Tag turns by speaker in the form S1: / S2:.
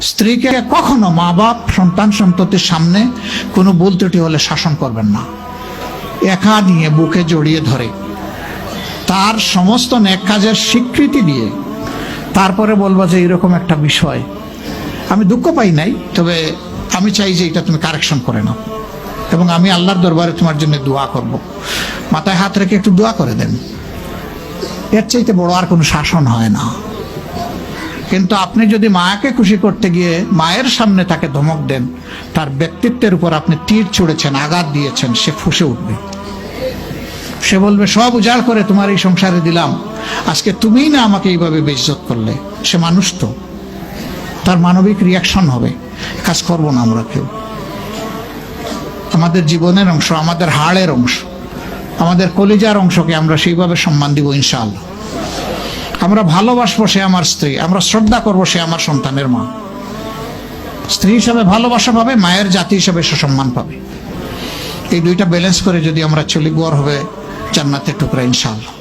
S1: স্ত্রীকে কখনো মা বাপ সন্তান সন্ততির সামনে কোনো ভুল ত্রুটি হলে শাসন করবেন না। একা নিয়ে বুকে জড়িয়ে ধরে তার সমস্ত নেক কাজের স্বীকৃতি দিয়ে তারপরে বলবো যে এরকম একটা বিষয় আমি দুঃখ পাই নাই, তবে আমি চাই যে এটা তুমি কারেকশন করে নাও এবং আমি আল্লাহর দরবারে তোমার জন্য দোয়া করব। মাথায় হাত রেখে একটু দোয়া করে দেন। এর চাইতে বড় আর কোনো শাসন হয় না। কিন্তু আপনি যদি মাকে খুশি করতে গিয়ে মায়ের সামনে তাকে ধমক দেন, তার ব্যক্তিত্বের উপর আপনি তীর ছুঁড়েছেন, আঘাত দিয়েছেন, সে ফুঁসে উঠবে। সে বলবে সব উজাড় করে তোমার এই সংসারে দিলাম, আজকে তুমিই না আমাকে এইভাবে বেইজ্জত করলে। সে মানুষ তো, তার মানবিক রিয়াকশন হবে। কাজ করবো না আমরা কেউ। আমাদের জীবনের অংশ, আমাদের হাড়ের অংশ, আমাদের কলিজার অংশকে আমরা সেইভাবে সম্মান দিব ইনশাআল্লাহ। আমরা ভালোবাসবো সে আমার স্ত্রী, আমরা শ্রদ্ধা করবো সে আমার সন্তানের মা। স্ত্রী হিসাবে ভালোবাসা পাবে, মায়ের জাতি হিসাবে সে সম্মান পাবে। এই দুইটা ব্যালেন্স করে যদি আমরা চলি, গড় হবে জান্নাতের টুকরা ইনশাআল্লাহ।